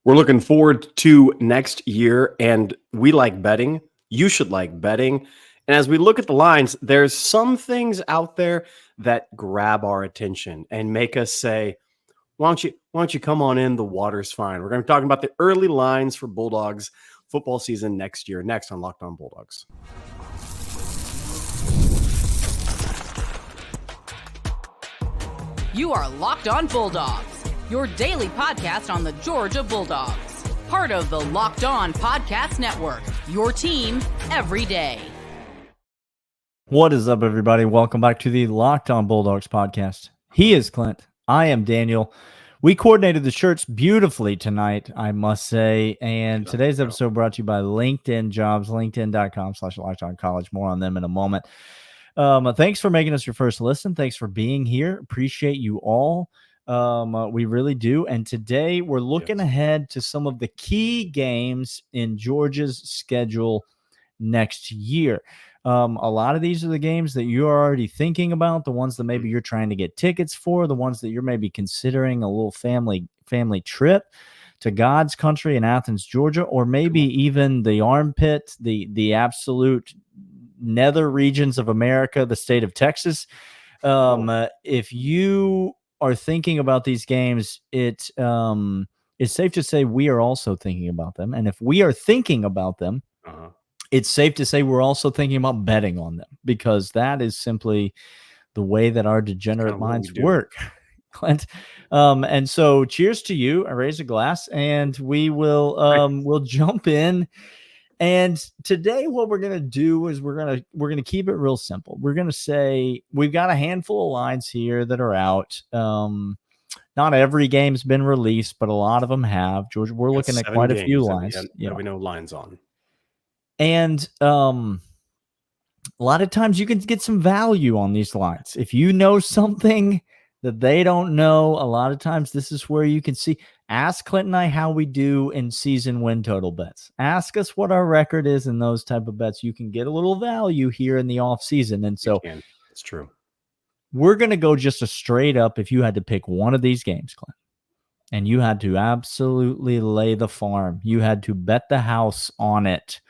We're looking forward to next year, and we like betting. You should like betting. And as we look at the lines, there's some things out there that grab our attention and make us say, why don't you come on in? The water's fine. We're going to be talking about the early lines for Bulldogs football season next year, next on Locked On Bulldogs. You are Locked On Bulldogs, your daily podcast on the Georgia Bulldogs. Part of the Locked On Podcast Network, your team every day. What is up, everybody? Welcome back to the Locked On Bulldogs podcast. He is Clint. I am Daniel. We coordinated the shirts beautifully tonight, I must say. And today's episode brought to you by LinkedIn Jobs, linkedin.com/LockedOnCollege. More on them in a moment. Thanks for making us your first listen. Thanks for being here. Appreciate you all. We really do. And today we're looking ahead to some of the key games in Georgia's schedule next year. A lot of these are the games that you're already thinking about, the ones that maybe you're trying to get tickets for, the ones that you're maybe considering a little family trip to God's country in Athens, Georgia, or maybe even the armpit, the absolute nether regions of America, the state of Texas. If you are thinking about these games, it's safe to say we are also thinking about them. And if we are thinking about them, it's safe to say we're also thinking about betting on them, because that is simply the way that our degenerate minds work, Clint. And so cheers to you. I raise a glass and we will we'll jump in. And today what we're going to do is we're going to keep it real simple. We're going to say we've got a handful of lines here that are out. Not every game's been released, but a lot of them have. Georgia, we're looking at quite a few lines. We know lines on. And a lot of times you can get some value on these lines. If you know something that they don't know, a lot of times this is where you can see. Ask Clint and I how we do in season win total bets. Ask us what our record is in those type of bets. You can get a little value here in the off season. And so it's true. We're going to go just a straight up. If you had to pick one of these games, Clint, and you had to absolutely lay the farm, you had to bet the house on it.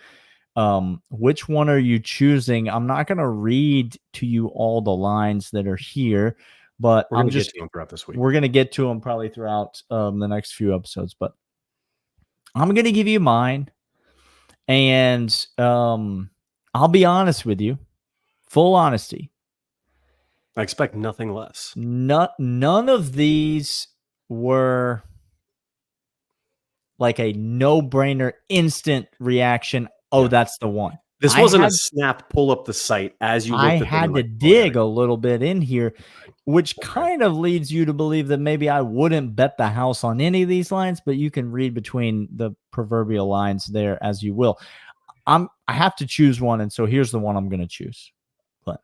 Which one are you choosing? I'm not going to read to you all the lines that are here, but we're going to get to them throughout this week. We're going to get to them probably throughout the next few episodes, but I'm going to give you mine, and I'll be honest with you, full honesty. I expect nothing less. None of these were like a no-brainer, instant reaction. Oh, that's the one. This wasn't a snap, pull up the site as you looked at them. I had to dig a little bit in here, which kind of leads you to believe that maybe I wouldn't bet the house on any of these lines, but you can read between the proverbial lines there as you will. I have to choose one, and so here's the one I'm going to choose. Clint,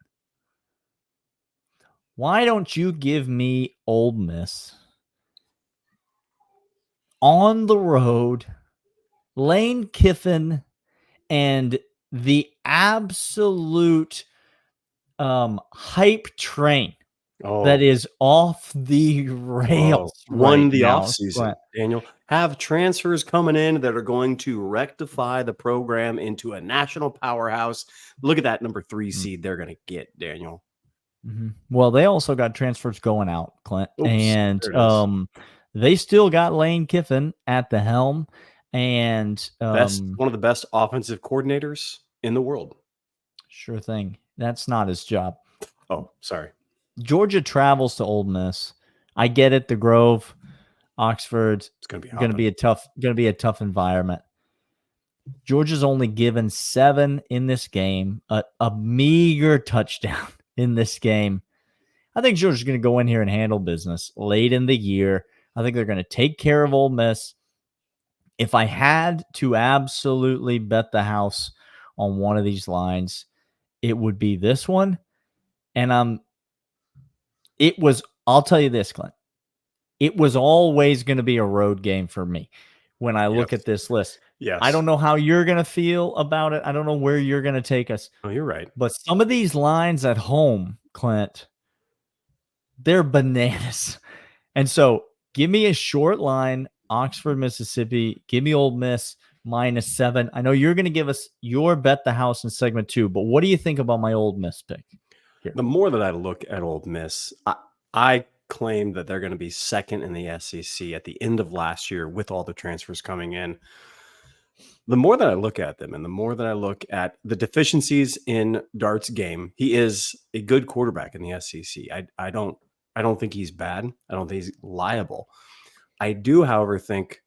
why don't you give me Ole Miss on the road, Lane Kiffin, and the absolute hype train that is off the rails. Won the offseason, Daniel. Have transfers coming in that are going to rectify the program into a national powerhouse. Look at that number 3 seed they're going to get, Daniel. Well, they also got transfers going out, Clint. And they still got Lane Kiffin at the helm. And one of the best offensive coordinators in the world. Sure thing. That's not his job. Oh, sorry. Georgia travels to Ole Miss. I get it. The Grove, Oxford. It's going to be a tough environment. Georgia's only given 7 in this game, a meager touchdown in this game. I think Georgia's going to go in here and handle business late in the year. I think they're going to take care of Ole Miss. If I had to absolutely bet the house on one of these lines, it would be this one. And I'll tell you this, Clint. It was always going to be a road game for me when I look at this list. Yes. I don't know how you're going to feel about it. I don't know where you're going to take us. Oh, you're right. But some of these lines at home, Clint, they're bananas. And so give me a short line Oxford, Mississippi. Give me Ole Miss -7. I know you're going to give us your bet the house in segment 2, but what do you think about my Ole Miss pick here? The more that I look at Ole Miss, I claim that they're going to be second in the SEC at the end of last year with all the transfers coming in. The more that I look at them and the more that I look at the deficiencies in Dart's game, he is a good quarterback in the SEC. I don't think he's bad. I don't think he's liable. I do, however, think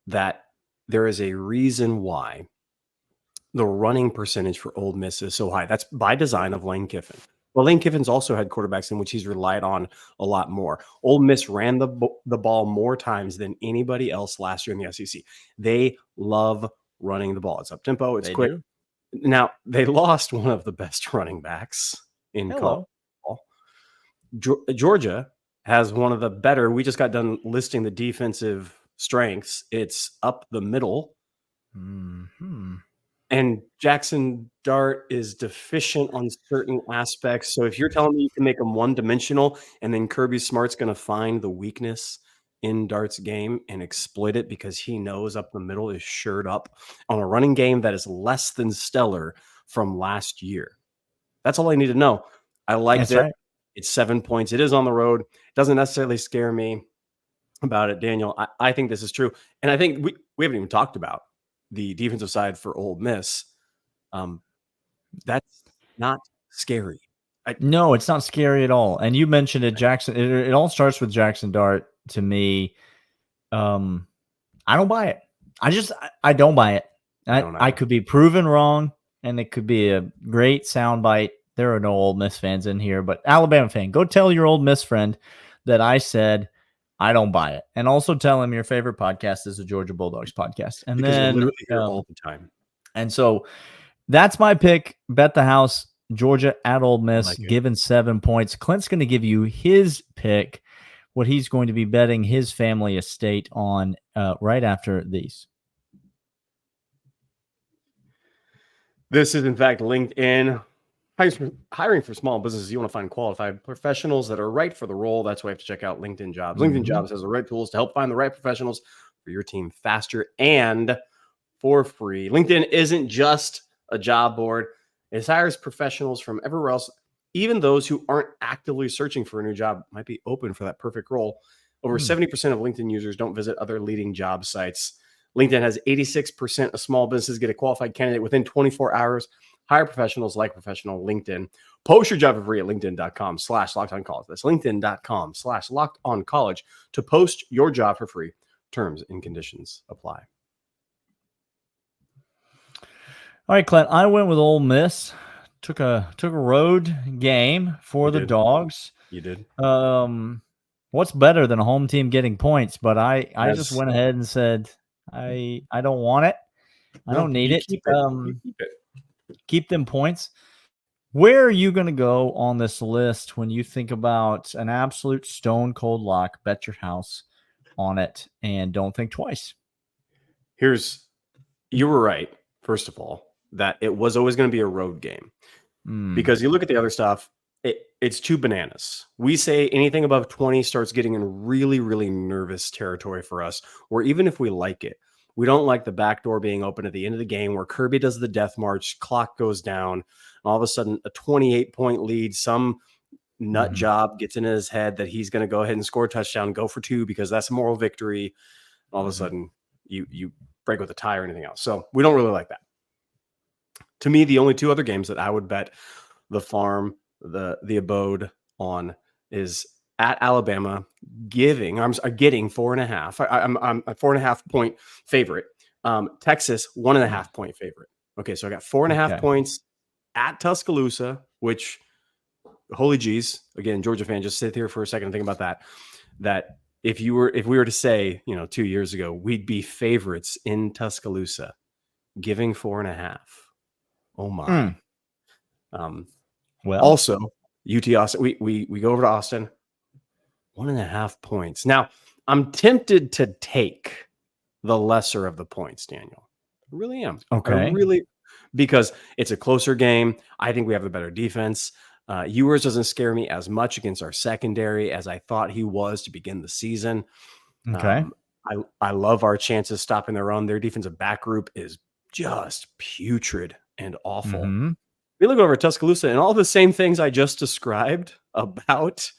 that there is a reason why the running percentage for Ole Miss is so high. That's by design of Lane Kiffin. Well, Lane Kiffin's also had quarterbacks in which he's relied on a lot more. Ole Miss ran the ball more times than anybody else last year in the SEC. They love running the ball. It's up tempo. It's quick. Now, they lost one of the best running backs in college football. Georgia has one of the better. We just got done listing the defensive strengths. It's up the middle. Mm-hmm. And Jackson Dart is deficient on certain aspects. So if you're telling me you can make him one-dimensional and then Kirby Smart's going to find the weakness in Dart's game and exploit it because he knows up the middle is shored up on a running game that is less than stellar from last year. That's all I need to know. I like that. Right. It's 7 points. It is on the road. It doesn't necessarily scare me about it, Daniel. I think this is true. And I think we haven't even talked about the defensive side for Ole Miss. That's not scary. No, it's not scary at all. And you mentioned it, Jackson. It all starts with Jackson Dart to me. I don't buy it. I don't buy it. I could be proven wrong, and it could be a great soundbite. There are no Ole Miss fans in here, but Alabama fan, go tell your Ole Miss friend that I said I don't buy it. And also tell him your favorite podcast is the Georgia Bulldogs podcast. And because then literally hear all the time. And so that's my pick. Bet the house, Georgia at Ole Miss, given 7 points. Clint's going to give you his pick, what he's going to be betting his family estate on right after these. This is, in fact, LinkedIn. Hiring for small businesses, you want to find qualified professionals that are right for the role. That's why you have to check out LinkedIn Jobs. LinkedIn Jobs has the right tools to help find the right professionals for your team faster and for free. LinkedIn isn't just a job board. It hires professionals from everywhere else. Even those who aren't actively searching for a new job might be open for that perfect role. Over 70% of LinkedIn users don't visit other leading job sites. LinkedIn has 86% of small businesses get a qualified candidate within 24 hours. Hire professionals like professional LinkedIn. Post your job for free at linkedin.com/lockedoncollege. That's linkedin.com/lockedoncollege to post your job for free. Terms and conditions apply. All right, Clint, I went with Ole Miss. Took a road game for the Dogs. You did. What's better than a home team getting points? But I just went ahead and said I don't want it. I don't need it. Keep it. Keep them points. Where are you going to go on this list when you think about an absolute stone cold lock? Bet your house on it and don't think twice. You were right, first of all, that it was always going to be a road game because you look at the other stuff, it's too bananas. We say anything above 20 starts getting in really, really nervous territory for us, or even if we like it. We don't like the back door being open at the end of the game where Kirby does the death march, clock goes down, and all of a sudden a 28-point lead, some nut job gets in his head that he's going to go ahead and score a touchdown, go for 2 because that's a moral victory. All of a sudden you break with a tie or anything else. So we don't really like that. To me, the only 2 other games that I would bet the farm, the abode on is at Alabama, getting 4.5. I'm a 4.5 point favorite. Texas 1.5 point favorite. Okay, so I got 4.5 points at Tuscaloosa, which holy geez, again, Georgia fan, just sit here for a second and think about that. That if we were to say, 2 years ago, we'd be favorites in Tuscaloosa, giving 4.5. Oh my. Well, also UT Austin. We go over to Austin. 1.5 points. Now, I'm tempted to take the lesser of the points, Daniel. I really am. Okay. Because it's a closer game. I think we have a better defense. Ewers doesn't scare me as much against our secondary as I thought he was to begin the season. Okay. I love our chances stopping the run. Their defensive back group is just putrid and awful. Mm-hmm. We look over at Tuscaloosa and all the same things I just described about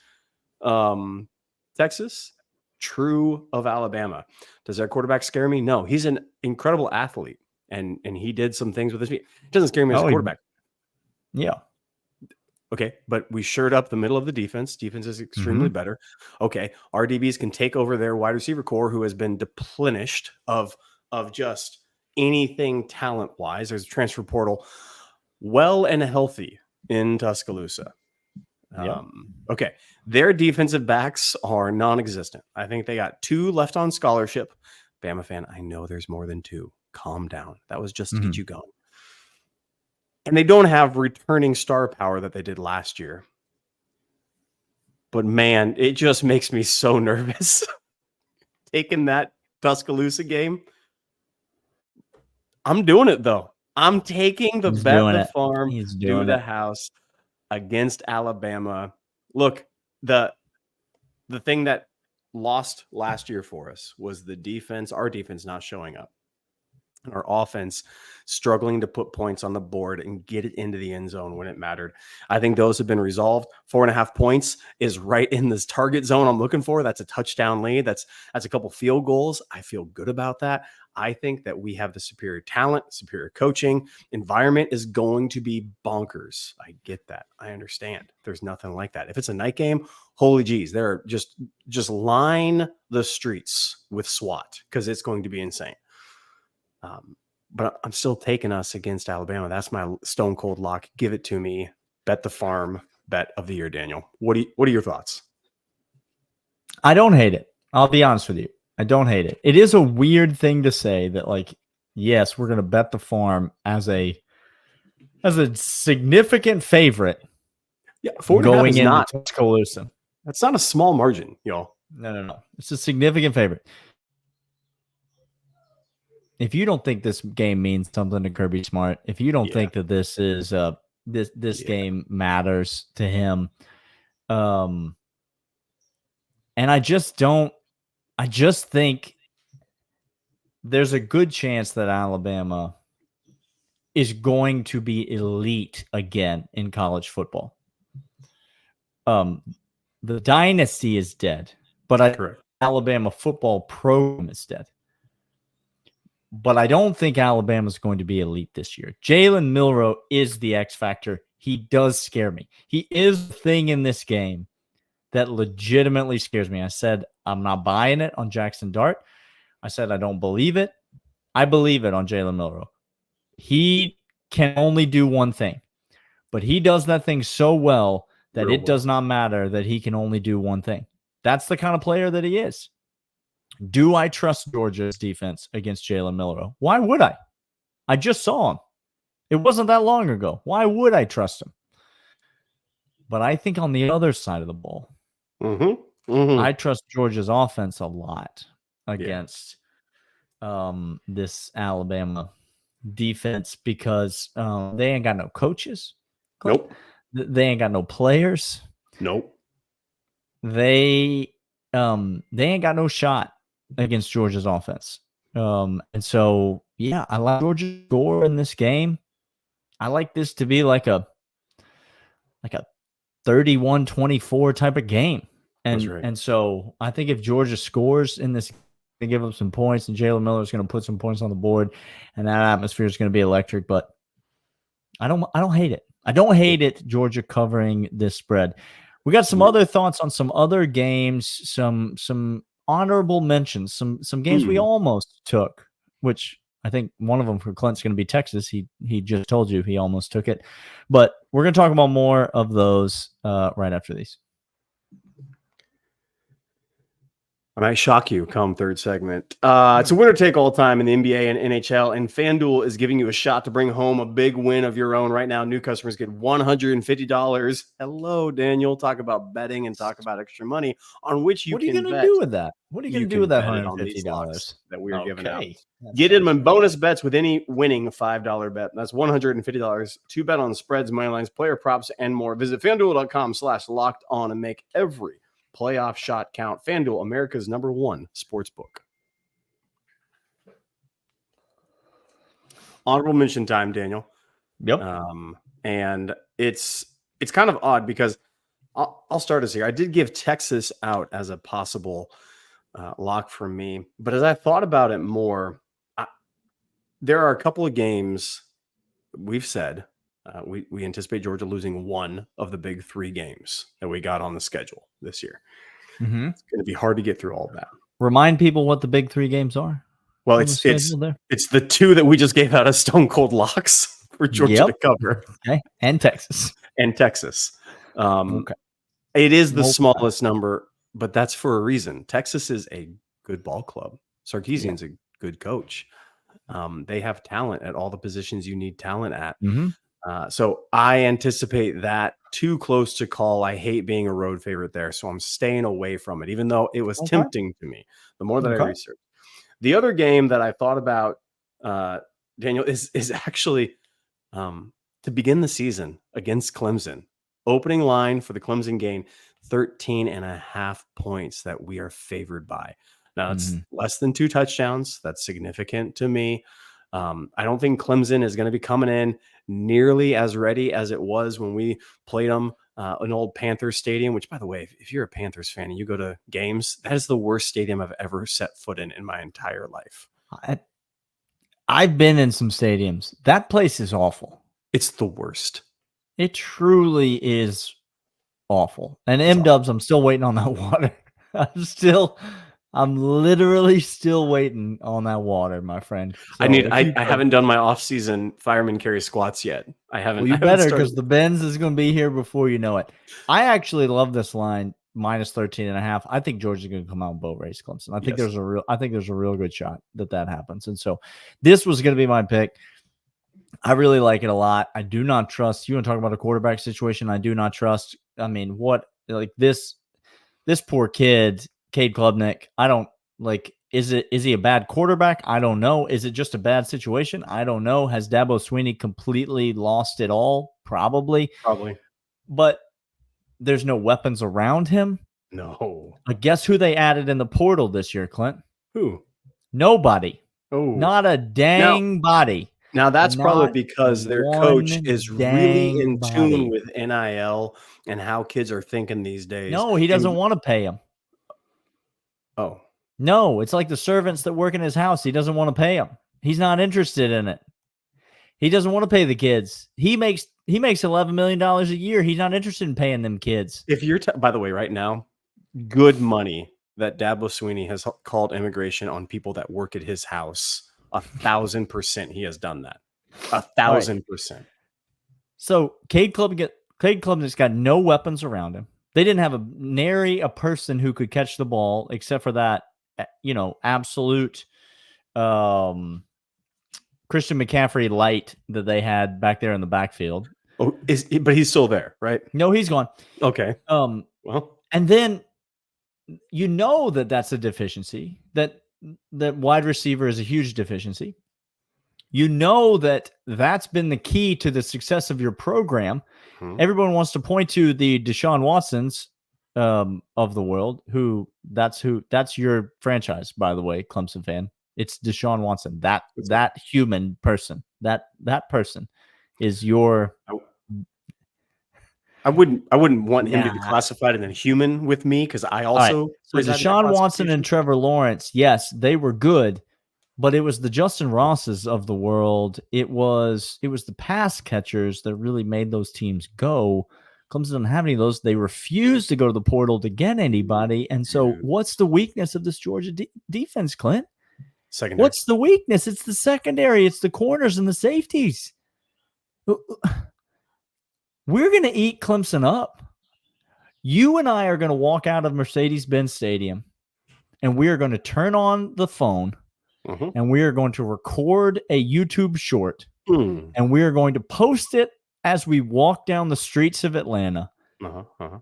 Texas, true of Alabama. Does their quarterback scare me? No, he's an incredible athlete, and he did some things with his feet. It doesn't scare me as a quarterback. Yeah. Okay, but we shored up the middle of the defense. Defense is extremely better. Okay, our DBs can take over their wide receiver core, who has been deplenished of just anything talent-wise. There's a transfer portal, well and healthy in Tuscaloosa. Okay, their defensive backs are non-existent. I think they got 2 left on scholarship. Bama fan, I know there's more than 2. Calm down. That was just to get you going. And they don't have returning star power that they did last year. But man, it just makes me so nervous taking that Tuscaloosa game. I'm doing it though. I'm taking the bet the farm, do the house against Alabama. Look, the thing that lost last year for us was the defense, our defense not showing up. Our offense struggling to put points on the board and get it into the end zone when it mattered. I think those have been resolved. 4.5 points is right in this target zone I'm looking for. That's a touchdown lead. That's a couple field goals. I feel good about that. I think that we have the superior talent, superior coaching. Environment is going to be bonkers. I get that. I understand. There's nothing like that. If it's a night game, holy geez, they're just line the streets with SWAT because it's going to be insane. But I'm still taking us against Alabama. That's my stone cold lock. Give it to me. Bet the farm bet of the year, Daniel. What are your thoughts? I don't hate it. I'll be honest with you. I don't hate it. It is a weird thing to say that, like, yes, we're going to bet the farm as a significant favorite. Yeah, 4.5 going into not Tuscaloosa. That's not a small margin, y'all. No. It's a significant favorite. If you don't think this game means something to Kirby Smart, if you don't think that this is this game matters to him, and I just think there's a good chance that Alabama is going to be elite again in college football. The dynasty is dead, but Alabama football program is dead. But I don't think Alabama's going to be elite this year. Jalen Milroe is the X factor. He does scare me. He is the thing in this game that legitimately scares me. I said I'm not buying it on Jackson Dart. I said I don't believe it. I believe it on Jalen Milroe. He can only do one thing, but he does that thing so well that it does not matter that he can only do one thing. That's the kind of player that he is. Do I trust Georgia's defense against Jalen Milroe? Why would I? I just saw him. It wasn't that long ago. Why would I trust him? But I think on the other side of the ball, I trust Georgia's offense a lot against this Alabama defense because they ain't got no coaches. Nope. They ain't got no players. Nope. They ain't got no shot against Georgia's offense. And so, yeah, I like Georgia's score in this game. I like this to be like a 31-24 type of game. And so I think if Georgia scores in this, they give up some points, and Jalen Miller is going to put some points on the board, and that atmosphere is going to be electric. But I don't hate it. I don't hate it, Georgia covering this spread. We got some other thoughts on some other games, some honorable mentions, some games we almost took, which I think one of them for Clint's going to be Texas. He just told you he almost took it. But we're going to talk about more of those right after these. I might shock you come third segment. It's a winner-take-all time in the NBA and NHL, and FanDuel is giving you a shot to bring home a big win of your own. Right now, new customers get $150. Hello, Daniel. Talk about betting and talk about extra money on which you can bet. What are you going to do with that? What are you going to do with that $150 that we are giving out? Get in on bonus bets with any winning $5 bet. That's $150 to bet on spreads, money lines, player props, and more. Visit FanDuel.com/lockedon and make every playoff shot count. FanDuel, America's #1 sportsbook. honorable mention time, Daniel. Yep. And it's kind of odd because I'll start us here. I did give Texas out as a possible lock for me, but as I thought about it more, there are a couple of games we've said we anticipate Georgia losing one of the big 3 games that we got on the schedule this year. Mm-hmm. It's going to be hard to get through all of that. Remind people what the big 3 games are. Well, it's the 2 that we just gave out as stone cold locks for Georgia to cover. Okay, and Texas. Okay. It is the smallest number, but that's for a reason. Texas is a good ball club. Sarkisian's a good coach. They have talent at all the positions you need talent at. Mm-hmm. So I anticipate that too close to call. I hate being a road favorite there, so I'm staying away from it, even though it was tempting to me the more that I researched. The other game that I thought about, Daniel, is actually to begin the season against Clemson. Opening line for the Clemson game, 13.5 points that we are favored by. Now, it's less than 2 touchdowns. That's significant to me. I don't think Clemson is going to be coming in nearly as ready as it was when we played them in old Panthers Stadium, which, by the way, if you're a Panthers fan and you go to games, that is the worst stadium I've ever set foot in my entire life. I've been in some stadiums. That place is awful. It's the worst. It truly is awful. And M-Dubs, I'm still waiting on that water. I'm literally still waiting on that water, my friend. So I haven't done my off-season fireman carry squats yet. I haven't. Well, you better, because the Benz is going to be here before you know it. I actually love this line, minus 13.5. I think Georgia's going to come out and boat race Clemson. I think there's a real good shot that happens. And so this was going to be my pick. I really like it a lot. I do not trust. You want to talk about a quarterback situation? I do not trust. I mean, this poor kid, Cade Klubnik. I don't like. Is he a bad quarterback? I don't know. Is it just a bad situation? I don't know. Has Dabo Swinney completely lost it all? Probably. But there's no weapons around him. No. Guess who they added in the portal this year, Clint? Who? Nobody. Oh, not a dang body. Now, that's probably because their coach is really in tune with NIL and how kids are thinking these days. No, he doesn't want to pay them. Oh. No, it's like the servants that work in his house. He doesn't want to pay them. He's not interested in it. He doesn't want to pay the kids. He makes $11 million a year. He's not interested in paying them kids. If you're, by the way, right now, good money that Dabo Swinney has called immigration on people that work at his house. 1,000% he has done that. 1,000%. So Cade Klubnik's got no weapons around him. They didn't have nary a person who could catch the ball except for that, absolute Christian McCaffrey light that they had back there in the backfield. Oh, but he's still there, right? No, he's gone. Okay. Well, and then that's a deficiency. That wide receiver is a huge deficiency. That's been the key to the success of your program. Everyone wants to point to the Deshaun Watsons of the world. That's your franchise, by the way, Clemson fan. It's Deshaun Watson. That human person. That person is your. I wouldn't want him to be classified as a human with me, because I also. Right. So Deshaun Watson and Trevor Lawrence, yes, they were good, but it was the Justin Rosses of the world. It was the pass catchers that really made those teams go. Clemson doesn't have any of those. They refuse to go to the portal to get anybody. And so what's the weakness of this Georgia defense, Clint? Secondary. What's the weakness? It's the secondary. It's the corners and the safeties. We're going to eat Clemson up. You and I are going to walk out of Mercedes-Benz Stadium, and we are going to turn on the phone, and we are going to record a YouTube short, and we are going to post it as we walk down the streets of Atlanta.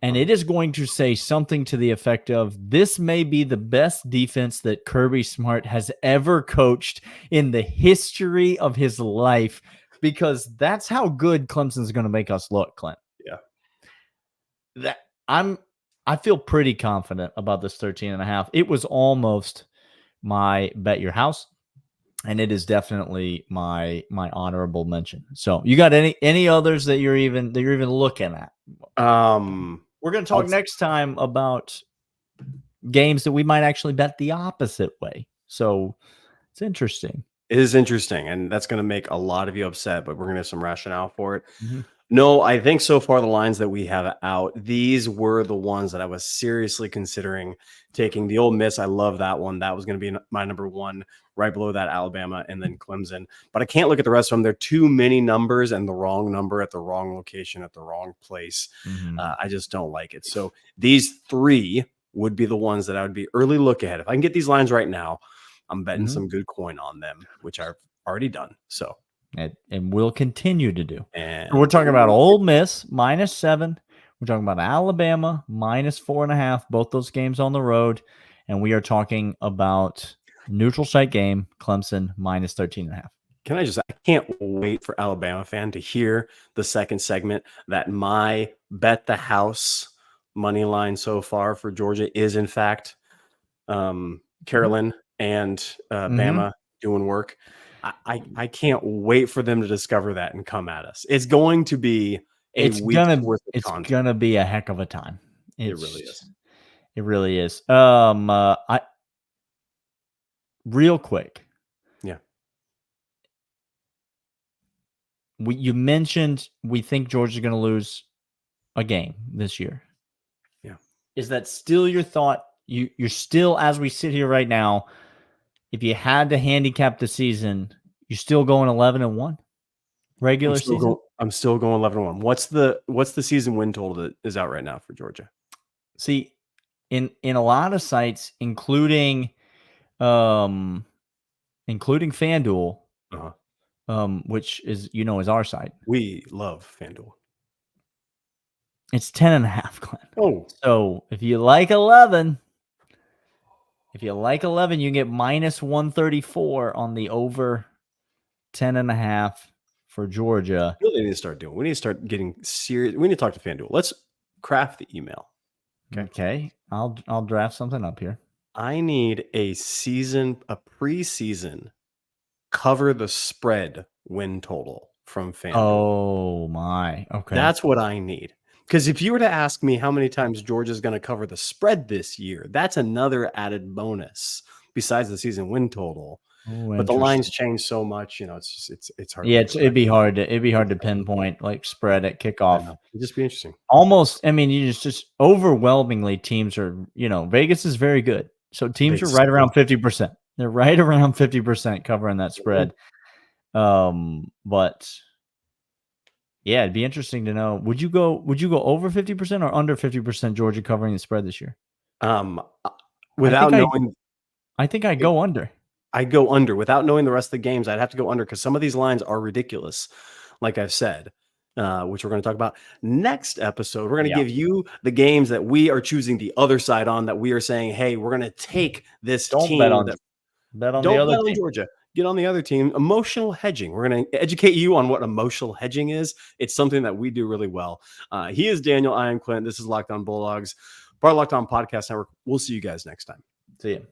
And it is going to say something to the effect of, this may be the best defense that Kirby Smart has ever coached in the history of his life, because that's how good Clemson's going to make us look, Clint. Yeah. I feel pretty confident about this 13.5. It was almost my bet your house. and it is definitely my honorable mention. So you got any others that you're even looking at? We're going to talk next time about games that we might actually bet the opposite way. So it's interesting. It is interesting, and that's going to make a lot of you upset, but we're going to have some rationale for it. Mm-hmm. No, I think so far the lines that we have out, these were the ones that I was seriously considering taking. The Ole Miss, I love that one. That was going to be my number one, right below that Alabama and then Clemson. But I can't look at the rest of them. There are too many numbers and the wrong number at the wrong location at the wrong place. Mm-hmm. I just don't like it. So these three would be the ones that I would be early look ahead. If I can get these lines right now, I'm betting some good coin on them, which I've already done. So. And we'll continue to do. And we're talking about Ole Miss -7. We're talking about Alabama -4.5. Both those games on the road, and we are talking about neutral site game Clemson -13.5. Can I can't wait for Alabama fan to hear the second segment that my bet the house money line so far for Georgia is in fact Carolyn and Bama doing work. I can't wait for them to discover that and come at us. It's going to be it's gonna be a heck of a time. It really is. It really is. Real quick. Yeah. You mentioned we think Georgia's going to lose a game this year. Yeah. Is that still your thought? You're still, as we sit here right now, if you had to handicap the season, you're still going 11-1 regular season? I'm still going 11-1. What's the season win total that is out right now for Georgia? See, in a lot of sites, including FanDuel, which is is our site. We love FanDuel. It's 10.5, Clint. Oh, so if you like 11, you can get -134 on the over 10.5 for Georgia. We really need to start doing. We need to start getting serious. We need to talk to FanDuel. Let's craft the email. Okay, I'll draft something up here. I need a preseason cover the spread win total from FanDuel. Oh my. Okay. That's what I need. Because if you were to ask me how many times Georgia's going to cover the spread this year, that's another added bonus besides the season win total. But the lines change so much, it's hard. Yeah, it'd be hard to pinpoint like spread at kickoff. It'd just be interesting. Almost, I mean, you just overwhelmingly teams are, Vegas is very good. So teams are right around 50%. They're right around 50% covering that spread. But yeah, it'd be interesting to know. Would you go over 50% or under 50% Georgia covering the spread this year? Without knowing, I think I'd go under. I go under without knowing the rest of the games. I'd have to go under because some of these lines are ridiculous, like I've said, which we're going to talk about next episode. We're going to give you the games that we are choosing the other side on, that we are saying, hey, we're going to take this team. Bet on the other team. Georgia. Get on the other team. Emotional hedging. We're going to educate you on what emotional hedging is. It's something that we do really well. He is Daniel. I am Clint. This is Locked On Bulldogs, part of Locked On Podcast Network. We'll see you guys next time. See you.